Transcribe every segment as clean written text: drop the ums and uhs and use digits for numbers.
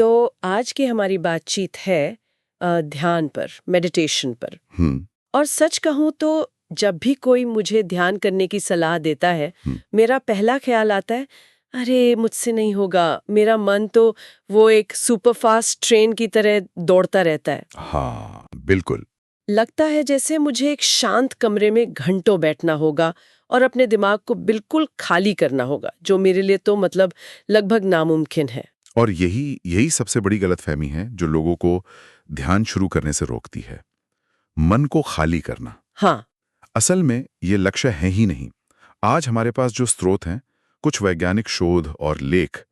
तो आज की हमारी बातचीत है ध्यान पर, मेडिटेशन पर। और सच कहूँ तो जब भी कोई मुझे ध्यान करने की सलाह देता है, मेरा पहला ख्याल आता है, अरे मुझसे नहीं होगा। मेरा मन तो वो एक सुपरफास्ट ट्रेन की तरह दौड़ता रहता है। हाँ, बिल्कुल। लगता है जैसे मुझे एक शांत कमरे में घंटों बैठना होगा और अपने दिमाग को बिल्कुल खाली करना होगा, जो मेरे लिए तो मतलब लगभग नामुमकिन है। और यही यही सबसे बड़ी गलतफहमी है जो लोगों को ध्यान शुरू करने से रोकती है। मन को खाली करना। हाँ। असल में ये लक्ष्य है ही नहीं। आज हमारे पास जो स्रोत हैं, कुछ वैज्ञानिक शोध और लेख,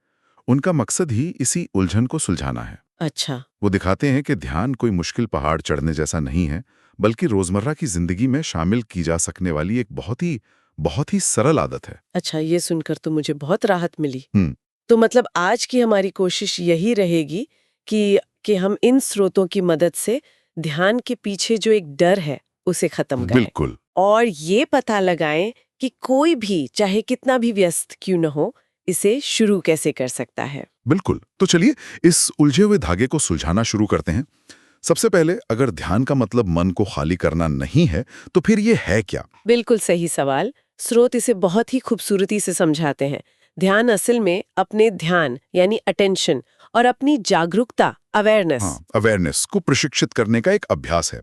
उनका मकसद ही इसी उलझन को सुलझाना है। अच्छा। वो दिखाते हैं कि ध्यान कोई मुश्किल पहाड़ चढ़ने जैसा नहीं है, बल्कि रोजमर्रा की जिंदगी में शामिल की जा सकने वाली एक बहुत ही सरल आदत है। अच्छा, ये सुनकर तो मुझे बहुत राहत मिली। हम्म। तो मतलब आज की हमारी कोशिश यही रहेगी कि हम इन स्रोतों की मदद से ध्यान के पीछे जो एक डर है उसे खत्म करें बिल्कुल। और ये पता लगाएं कि कोई भी चाहे कितना भी व्यस्त क्यों न हो, इसे शुरू कैसे कर सकता है। बिल्कुल। तो चलिए इस उलझे हुए धागे को सुलझाना शुरू करते हैं। सबसे पहले, अगर ध्यान का मतलब मन को खाली करना नहीं है, तो फिर ये है क्या? बिल्कुल सही सवाल। स्रोत इसे बहुत ही खूबसूरती से समझाते हैं। ध्यान असल में अपने ध्यान यानी अटेंशन और अपनी जागरूकता अवेयरनेस। हाँ, अवेयरनेस को प्रशिक्षित करने का एक अभ्यास है।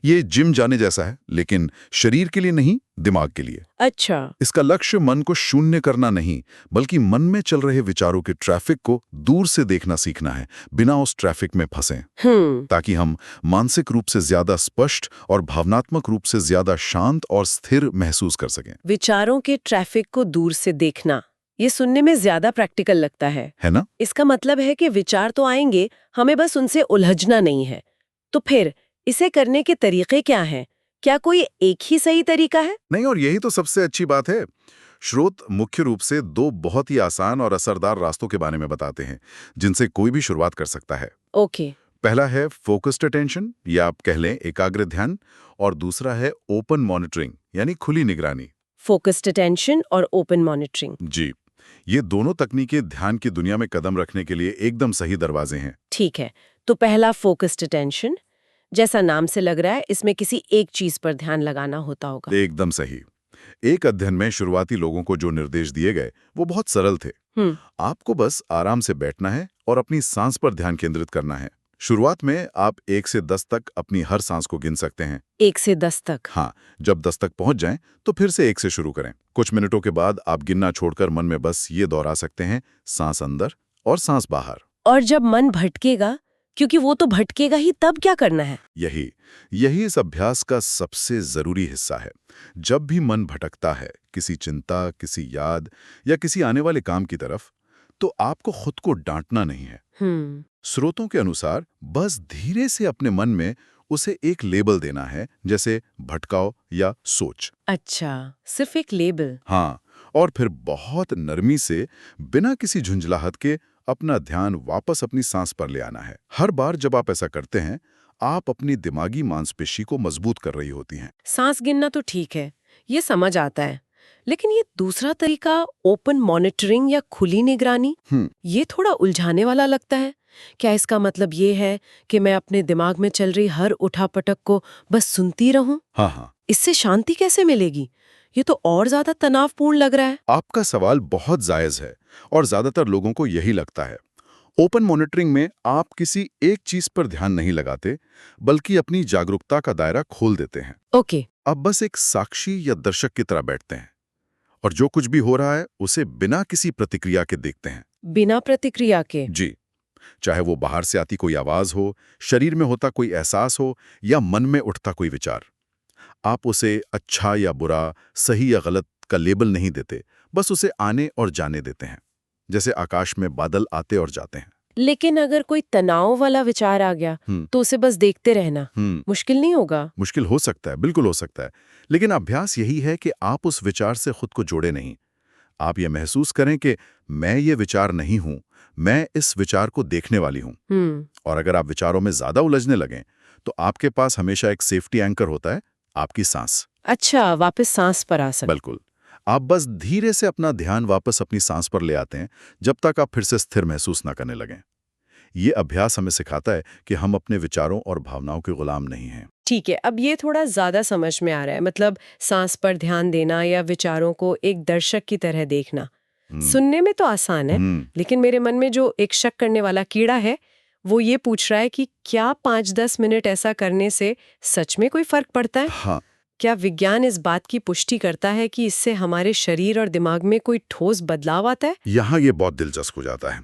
ये जिम जाने जैसा है, लेकिन शरीर के लिए नहीं, दिमाग के लिए। अच्छा। इसका लक्ष्य मन को शून्य करना नहीं, बल्कि मन में चल रहे विचारों के ट्रैफिक को दूर से देखना सीखना है, बिना उस ट्रैफिक में फंसें, ताकि हम मानसिक रूप से ज्यादा स्पष्ट और भावनात्मक रूप से ज्यादा शांत और स्थिर महसूस कर सकें। विचारों के ट्रैफिक को दूर से देखना, ये सुनने में ज्यादा प्रैक्टिकल लगता है ना? इसका मतलब है कि विचार तो आएंगे, हमें बस उनसे उलझना नहीं है। तो फिर इसे करने के तरीके क्या हैं? क्या कोई एक ही सही तरीका है? नहीं, और यही तो सबसे अच्छी बात है। स्रोत मुख्य रूप से दो बहुत ही आसान और असरदार रास्तों के बारे में बताते हैं, जिनसे कोई भी शुरुआत कर सकता है। ओके। पहला है फोकस्ड अटेंशन, या आप कह लें एकाग्र ध्यान, और दूसरा है ओपन मॉनिटरिंग, यानी खुली निगरानी। फोकस्ड अटेंशन और ओपन मॉनिटरिंग। जी, ये दोनों तकनीकें ध्यान की दुनिया में कदम रखने के लिए एकदम सही दरवाजे हैं। ठीक है, तो पहला फोकस्ड अटेंशन, जैसा नाम से लग रहा है इसमें किसी एक चीज पर ध्यान लगाना होता होगा। एकदम सही। एक अध्ययन में शुरुआती लोगों को जो निर्देश दिए गए वो बहुत सरल थे। आपको बस आराम से बैठना है और अपनी सांस पर ध्यान केंद्रित करना है। शुरुआत में आप 1 से 10 तक अपनी हर सांस को गिन सकते हैं। 1 से 10 तक? हाँ, जब 10 तक पहुंच जाएं, तो फिर से 1 से शुरू करें। कुछ मिनटों के बाद आप गिनना छोड़कर मन में बस ये दोहरा सकते हैं, सांस अंदर और सांस बाहर। और जब मन भटकेगा, क्योंकि वो तो भटकेगा ही, तब क्या करना है? यही इस अभ्यास का सबसे जरूरी हिस्सा है। जब भी मन भटकता है, किसी चिंता, किसी याद या किसी आने वाले काम की तरफ, तो आपको खुद को डांटना नहीं है। स्रोतों के अनुसार बस धीरे से अपने मन में उसे एक लेबल देना है, जैसे भटकाओ या सोच। अच्छा, सिर्फ एक लेबल? हाँ, और फिर बहुत नरमी से, बिना किसी झुंझलाहट के, अपना ध्यान वापस अपनी सांस पर ले आना है। हर बार जब आप ऐसा करते हैं, आप अपनी दिमागी मांसपेशी को मजबूत कर रही होती हैं। सांस गिनना तो ठीक है, ये समझ आता है, लेकिन ये दूसरा तरीका, ओपन मॉनिटरिंग या खुली निगरानी, ये थोड़ा उलझाने वाला लगता है। क्या इसका मतलब ये है कि मैं अपने दिमाग में चल रही हर उठापटक को बस सुनती रहूं? हाँ। इससे शांति कैसे मिलेगी? ये तो और ज्यादा तनावपूर्ण लग रहा है। आपका सवाल बहुत जायज है, और ज्यादातर लोगों को यही लगता है। ओपन मॉनिटरिंग में आप किसी एक चीज पर ध्यान नहीं लगाते, बल्कि अपनी जागरूकता का दायरा खोल देते हैं। ओके। आप बस एक साक्षी या दर्शक की तरह बैठते हैं, और जो कुछ भी हो रहा है उसे बिना किसी प्रतिक्रिया के देखते हैं। बिना प्रतिक्रिया के? जी, चाहे वो बाहर से आती कोई आवाज हो, शरीर में होता कोई एहसास हो, या मन में उठता कोई विचार, आप उसे अच्छा या बुरा, सही या गलत का लेबल नहीं देते, बस उसे आने और जाने देते हैं, जैसे आकाश में बादल आते और जाते हैं। लेकिन अगर कोई तनाव वाला विचार आ गया, तो उसे बस देखते रहना मुश्किल नहीं होगा? मुश्किल हो सकता है, बिल्कुल हो सकता है, लेकिन अभ्यास यही है कि आप उस विचार से खुद को जोड़े नहीं। आप ये महसूस करें कि मैं ये विचार नहीं हूं, मैं इस विचार को देखने वाली हूं। और अगर आप विचारों में ज्यादा उलझने लगें, तो आपके पास हमेशा एक सेफ्टी एंकर होता है, आपकी सांस। अच्छा, वापस सांस पर आ सकते? बिल्कुल। आप बस धीरे से अपना ध्यान वापस अपनी सांस पर ले आते हैं, जब तक आप फिर से स्थिर महसूस ना करने लगें। ये अभ्यास हमें सिखाता है कि हम अपने विचारों और भावनाओं के गुलाम नहीं हैं। ठीक है, अब ये थोड़ा ज्यादा समझ में आ रहा है। मतलब सांस पर ध्यान देना या विचारों को एक दर्शक की तरह देखना। सुनने में तो आसान है, लेकिन मेरे मन में जो एक शक करने वाला कीड़ा है वो ये पूछ रहा है कि क्या 5-10 मिनट ऐसा करने से सच में कोई फर्क पड़ता है? हाँ, क्या विज्ञान इस बात की पुष्टि करता है कि इससे हमारे शरीर और दिमाग में कोई ठोस बदलाव आता है? यहाँ ये बहुत दिलचस्प हो जाता है।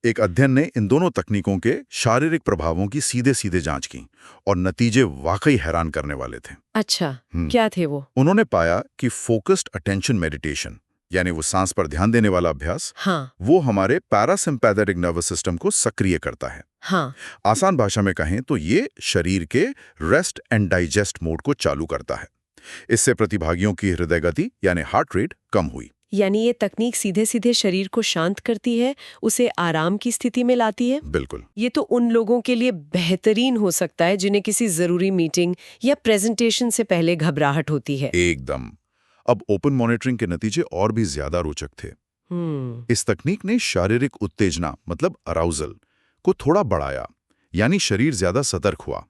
एक अध्ययन ने इन दोनों तकनीकों के शारीरिक प्रभावों की सीधे सीधे जांच की और नतीजे वाकई हैरान करने वाले थे। अच्छा, क्या थे वो? उन्होंने पाया कि फोकस्ड अटेंशन मेडिटेशन, यानी वो सांस पर ध्यान देने वाला अभ्यास, हाँ, वो हमारे पैरासिम्पैथेटिक नर्वस सिस्टम को सक्रिय करता है। हाँ, आसान भाषा में कहें तो ये शरीर के रेस्ट एंड डाइजेस्ट मोड को चालू करता है। इससे प्रतिभागियों की हृदय गति यानी हार्ट रेट कम हुई। यानी ये तकनीक सीधे सीधे शरीर को शांत करती है, उसे आराम की स्थिति में लाती है। बिल्कुल। ये तो उन लोगों के लिए बेहतरीन हो सकता है जिन्हें किसी जरूरी मीटिंग या प्रेजेंटेशन से पहले घबराहट होती है। एकदम। अब ओपन मॉनिटरिंग के नतीजे और भी ज्यादा रोचक थे। इस तकनीक ने शारीरिक उत्तेजना मतलब अराउजल को थोड़ा बढ़ाया, यानी शरीर ज्यादा सतर्क हुआ।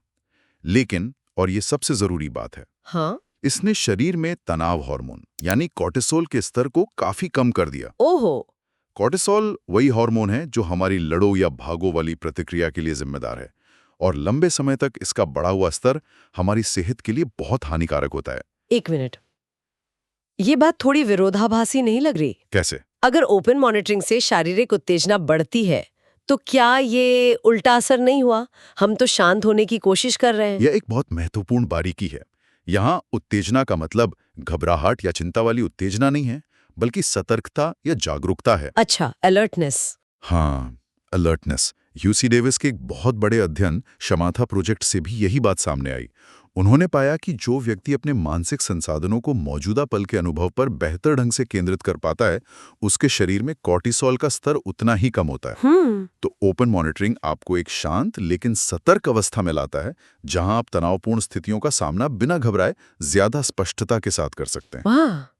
लेकिन, और ये सबसे जरूरी बात है, हाँ, इसने शरीर में तनाव हार्मोन यानी कॉर्टिसोल के स्तर को काफी कम कर दिया। ओहो, कॉर्टिसोल वही हार्मोन है जो हमारी लड़ो या भागो वाली प्रतिक्रिया के लिए जिम्मेदार है, और लंबे समय तक इसका बढ़ा हुआ स्तर हमारी सेहत के लिए बहुत हानिकारक होता है। 1 मिनट, ये बात थोड़ी विरोधाभासी नहीं लग रही? कैसे? अगर ओपन मॉनिटरिंग से शारीरिक उत्तेजना बढ़ती है तो क्या ये उल्टा असर नहीं हुआ? हम तो शांत होने की कोशिश कर रहे हैं। यह एक बहुत महत्वपूर्ण बारीकी है। यहाँ उत्तेजना का मतलब घबराहट या चिंता वाली उत्तेजना नहीं है, बल्कि सतर्कता या जागरूकता है। अच्छा, अलर्टनेस। हाँ, अलर्टनेस। यूसी डेविस के एक बहुत बड़े अध्ययन शमाथा प्रोजेक्ट से भी यही बात सामने आई। उन्होंने पाया कि जो व्यक्ति अपने मानसिक संसाधनों को मौजूदा पल के अनुभव पर बेहतर ढंग से केंद्रित कर पाता है, उसके शरीर में कॉर्टिसोल का स्तर उतना ही कम होता है। तो ओपन मॉनिटरिंग आपको एक शांत लेकिन सतर्क अवस्था में लाता है, जहां आप तनावपूर्ण स्थितियों का सामना बिना घबराए ज्यादा स्पष्टता के साथ कर सकते हैं। वाह!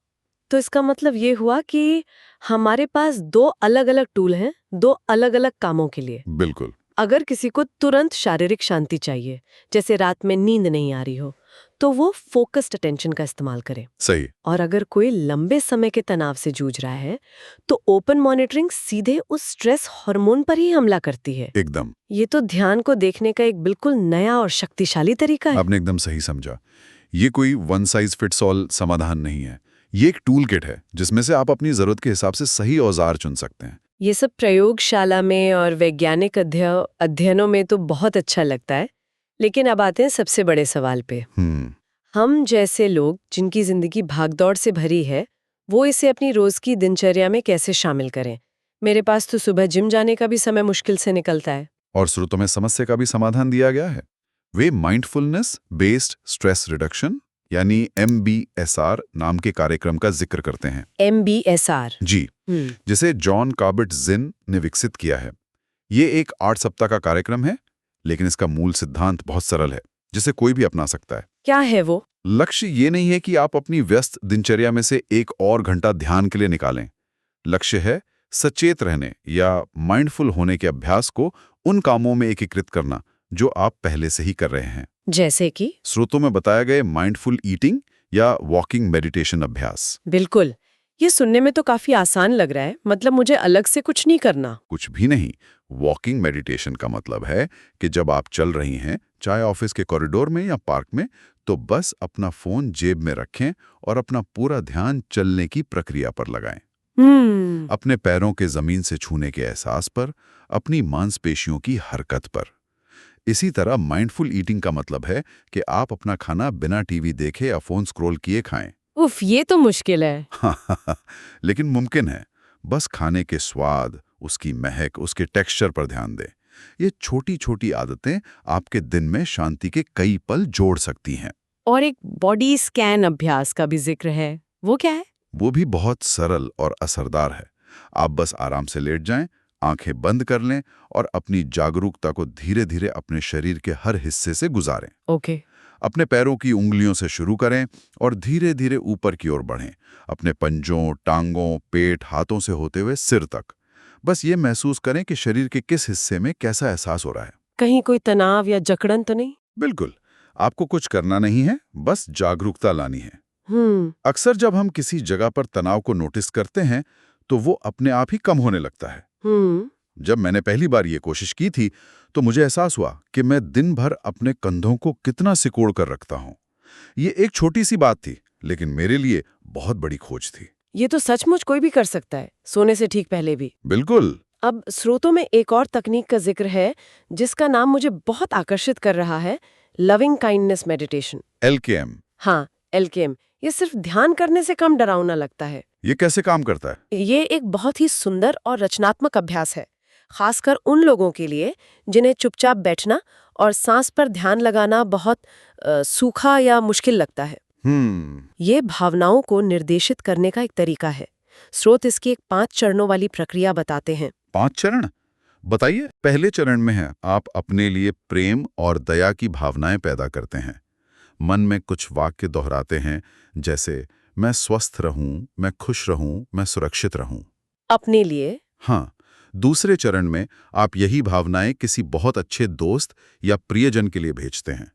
तो इसका मतलब ये हुआ कि हमारे पास 2 अलग-अलग टूल हैं, 2 अलग-अलग कामों के लिए। बिल्कुल। अगर किसी को तुरंत शारीरिक शांति चाहिए, जैसे रात में नींद नहीं आ रही हो, तो वो फोकस्ड अटेंशन का इस्तेमाल करे। सही। और अगर कोई लंबे समय के तनाव से जूझ रहा है, तो ओपन मॉनिटरिंग सीधे उस स्ट्रेस हार्मोन पर ही हमला करती है। एकदम। ये तो ध्यान को देखने का एक बिल्कुल नया और शक्तिशाली तरीका है। आपने एकदम सही समझा। ये कोई वन साइज फिट्स ऑल समाधान नहीं है। ये एक टूल किट है जिसमें से आप अपनी जरूरत के हिसाब से सही औजार चुन सकते हैं। ये सब प्रयोगशाला में और वैज्ञानिक अध्ययनों में तो बहुत अच्छा लगता है, लेकिन अब आते हैं सबसे बड़े सवाल पे। हम जैसे लोग जिनकी जिंदगी भागदौड़ से भरी है, वो इसे अपनी रोज की दिनचर्या में कैसे शामिल करें? मेरे पास तो सुबह जिम जाने का भी समय मुश्किल से निकलता है। और स्रोतों में समस्या का भी समाधान दिया गया है। वे माइंडफुलनेस बेस्ड स्ट्रेस रिडक्शन यानी MBSR नाम के कार्यक्रम का जिक्र करते हैं। MBSR? जी, जिसे जॉन काबट-जिन ने विकसित किया है। ये एक 8 सप्ताह का कार्यक्रम है, लेकिन इसका मूल सिद्धांत बहुत सरल है, जिसे कोई भी अपना सकता है। क्या है वो? लक्ष्य ये नहीं है कि आप अपनी व्यस्त दिनचर्या में से 1 और घंटा ध्यान के लिए निकालें। लक्ष्य है सचेत रहने या माइंडफुल होने के अभ्यास को उन कामों में एकीकृत करना जो आप पहले से ही कर रहे हैं। जैसे कि? स्रोतों में बताया गए माइंडफुल ईटिंग या वॉकिंग मेडिटेशन अभ्यास। बिल्कुल, ये सुनने में तो काफी आसान लग रहा है। मतलब मुझे अलग से कुछ नहीं करना। कुछ भी नहीं। वॉकिंग मेडिटेशन का मतलब है कि जब आप चल रही हैं, चाहे ऑफिस के कॉरिडोर में या पार्क में, तो बस अपना फोन जेब में रखें और अपना पूरा ध्यान चलने की प्रक्रिया पर लगाएं। अपने पैरों के जमीन से छूने के एहसास पर, अपनी मांसपेशियों की हरकत पर। इसी तरह माइंडफुल ईटिंग का मतलब है कि आप अपना खाना बिना टीवी देखे या फोन स्क्रॉल किए खाएं। उफ, ये तो मुश्किल है। लेकिन मुमकिन है। बस खाने के स्वाद, उसकी महक, उसके टेक्सचर पर ध्यान दें। ये छोटी छोटी आदतें आपके दिन में शांति के कई पल जोड़ सकती हैं। और एक बॉडी स्कैन अभ्यास का भी जिक्र है, वो क्या है? वो भी बहुत सरल और असरदार है। आप बस आराम से लेट जाएं, आंखें बंद कर लें और अपनी जागरूकता को धीरे धीरे अपने शरीर के हर हिस्से से गुजारें। ओके। अपने पैरों की उंगलियों से शुरू करें और धीरे धीरे ऊपर की ओर बढ़ें, अपने पंजों, टांगों, पेट, हाथों से होते हुए सिर तक। बस ये महसूस करें कि शरीर के किस हिस्से में कैसा एहसास हो रहा है। कहीं कोई तनाव या जकड़न तो नहीं? बिल्कुल, आपको कुछ करना नहीं है, बस जागरूकता लानी है। अक्सर जब हम किसी जगह पर तनाव को नोटिस करते हैं तो वो अपने आप ही कम होने लगता है। जब मैंने पहली बार ये कोशिश की थी तो मुझे एहसास हुआ कि मैं दिन भर अपने कंधों को कितना सिकोड़ कर रखता हूँ। ये एक छोटी सी बात थी, लेकिन मेरे लिए बहुत बड़ी खोज थी। ये तो सचमुच कोई भी कर सकता है, सोने से ठीक पहले भी। बिल्कुल। अब स्रोतों में एक और तकनीक का जिक्र है जिसका नाम मुझे बहुत आकर्षित कर रहा है, लविंग काइंडनेस मेडिटेशन। LKM। हाँ, LKM। ये सिर्फ ध्यान करने से कम डरावना लगता है। ये कैसे काम करता है? ये एक बहुत ही सुंदर और रचनात्मक अभ्यास है, खासकर उन लोगों के लिए जिन्हें चुपचाप बैठना और सांस पर ध्यान लगाना बहुत सूखा या मुश्किल लगता है। ये भावनाओं को निर्देशित करने का एक तरीका है। स्रोत इसकी एक 5 चरणों वाली प्रक्रिया बताते हैं। 5 चरण? बताइए। पहले चरण में है आप अपने लिए प्रेम और दया की भावनाएं पैदा करते हैं। मन में कुछ वाक्य दोहराते हैं, जैसे मैं स्वस्थ रहूं, मैं खुश रहूं, मैं सुरक्षित रहूं। अपने लिए? हाँ। दूसरे चरण में आप यही भावनाएं किसी बहुत अच्छे दोस्त या प्रियजन के लिए भेजते हैं।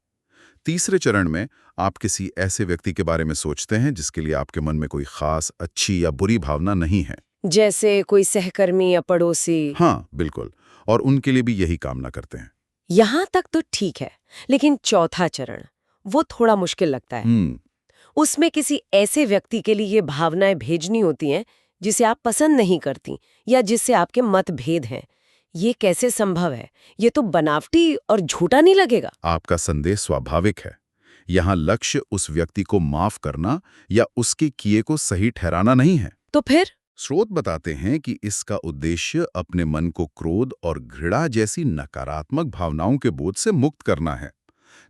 तीसरे चरण में आप किसी ऐसे व्यक्ति के बारे में सोचते हैं जिसके लिए आपके मन में कोई खास अच्छी या बुरी भावना नहीं है, जैसे कोई सहकर्मी या पड़ोसी। हाँ बिल्कुल, और उनके लिए भी यही कामना करते हैं। यहाँ तक तो ठीक है, लेकिन चौथा चरण वो थोड़ा मुश्किल लगता है। उसमें किसी ऐसे व्यक्ति के लिए ये भावनाएं भेजनी होती हैं जिसे आप पसंद नहीं करती या जिससे आपके मतभेद हैं। ये कैसे संभव है? ये तो बनावटी और झूठा नहीं लगेगा? आपका संदेह स्वाभाविक है। यहाँ लक्ष्य उस व्यक्ति को माफ करना या उसके किए को सही ठहराना नहीं है। तो फिर? स्रोत बताते हैं कि इसका उद्देश्य अपने मन को क्रोध और घृणा जैसी नकारात्मक भावनाओं के बोझ से मुक्त करना है।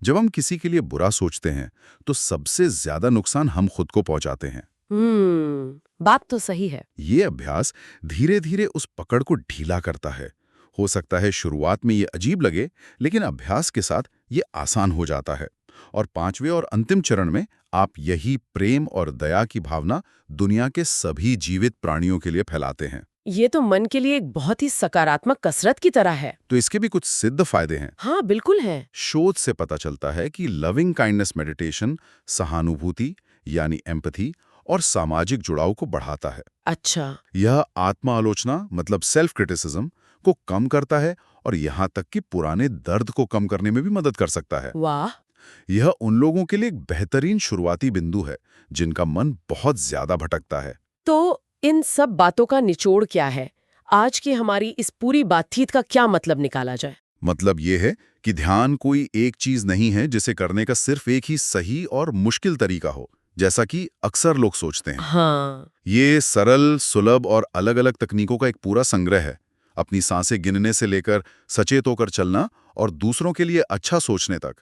जब हम किसी के लिए बुरा सोचते हैं तो सबसे ज्यादा नुकसान हम खुद को पहुंचाते हैं। बात तो सही है। ये अभ्यास धीरे धीरे उस पकड़ को ढीला करता है। हो सकता है शुरुआत में ये अजीब लगे, लेकिन अभ्यास के साथ ये आसान हो जाता है। और 5वें और अंतिम चरण में आप यही प्रेम और दया की भावना दुनिया के सभी जीवित प्राणियों के लिए फैलाते हैं। ये तो मन के लिए एक बहुत ही सकारात्मक कसरत की तरह है। तो इसके भी कुछ सिद्ध फायदे हैं। हाँ बिल्कुल है। शोध से पता चलता है कि लविंग काइंडनेस मेडिटेशन सहानुभूति यानी एम्पैथी और सामाजिक जुड़ाव को बढ़ाता है। अच्छा। यह आत्मा आलोचना मतलब सेल्फ क्रिटिसिज्म को कम करता है और यहाँ तक कि पुराने दर्द को कम करने में भी मदद कर सकता है। वाह। यह उन लोगों के लिए एक बेहतरीन शुरुआती बिंदु है जिनका मन बहुत ज्यादा भटकता है। तो इन सब बातों का निचोड़ क्या है? आज की हमारी इस पूरी बातचीत का क्या मतलब निकाला जाए? मतलब ये है कि ध्यान कोई एक चीज नहीं है जिसे करने का सिर्फ एक ही सही और मुश्किल तरीका हो, जैसा कि अक्सर लोग सोचते हैं। हाँ। ये सरल, सुलभ और अलग-अलग तकनीकों का एक पूरा संग्रह है। अपनी सांसें गिनने से लेकर सचेत होकर चलना और दूसरों के लिए अच्छा सोचने तक।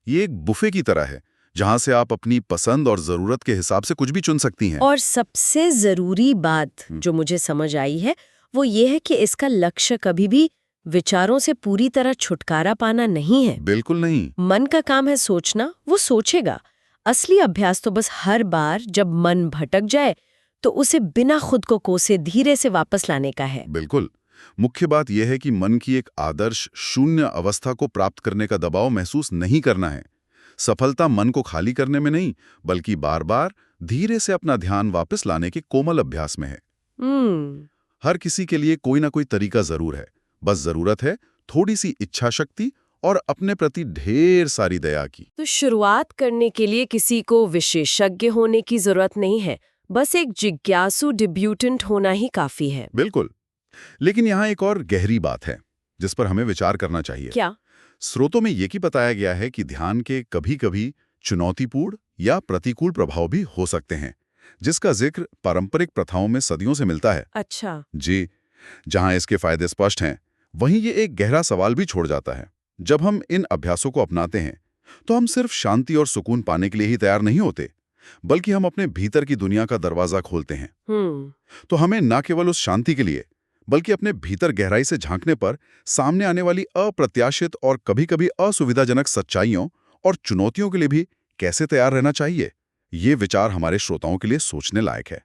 ये एक बुफे की तरह है जहां से आप अपनी पसंद और जरूरत के हिसाब से कुछ भी चुन सकती हैं। और सबसे जरूरी बात जो मुझे समझ आई है वो ये है कि इसका लक्ष्य कभी भी विचारों से पूरी तरह छुटकारा पाना नहीं है। बिल्कुल नहीं। मन का काम है सोचना, वो सोचेगा। असली अभ्यास तो बस हर बार जब मन भटक जाए तो उसे बिना खुद को कोसे धीरे से वापस लाने का है। बिल्कुल। मुख्य बात यह है कि मन की एक आदर्श शून्य अवस्था को प्राप्त करने का दबाव महसूस नहीं करना है। सफलता मन को खाली करने में नहीं, बल्कि बार बार धीरे से अपना ध्यान वापस लाने के कोमल अभ्यास में है। हर किसी के लिए कोई ना कोई तरीका जरूर है, बस जरूरत है थोड़ी सी इच्छा शक्ति और अपने प्रति ढेर सारी दया की। तो शुरुआत करने के लिए किसी को विशेषज्ञ होने की जरूरत नहीं है, बस एक जिज्ञासु डिब्यूटेंट होना ही काफी है। बिल्कुल। लेकिन यहाँ एक और गहरी बात है जिस पर हमें विचार करना चाहिए। क्या? स्रोतों में ये की बताया गया है कि ध्यान के कभी-कभी चुनौतीपूर्ण या प्रतिकूल प्रभाव भी हो सकते हैं, जिसका जिक्र पारंपरिक प्रथाओं में सदियों से मिलता है। अच्छा। जी। जहां इसके फायदे स्पष्ट हैं, वहीं ये एक गहरा सवाल भी छोड़ जाता है। जब हम इन अभ्यासों को अपनाते हैं तो हम सिर्फ शांति और सुकून पाने के लिए ही तैयार नहीं होते, बल्कि हम अपने भीतर की दुनिया का दरवाजा खोलते हैं। तो हमें न केवल उस शांति के लिए बल्कि अपने भीतर गहराई से झांकने पर सामने आने वाली अप्रत्याशित और कभी-कभी असुविधाजनक सच्चाइयों और चुनौतियों के लिए भी कैसे तैयार रहना चाहिए, ये विचार हमारे श्रोताओं के लिए सोचने लायक है।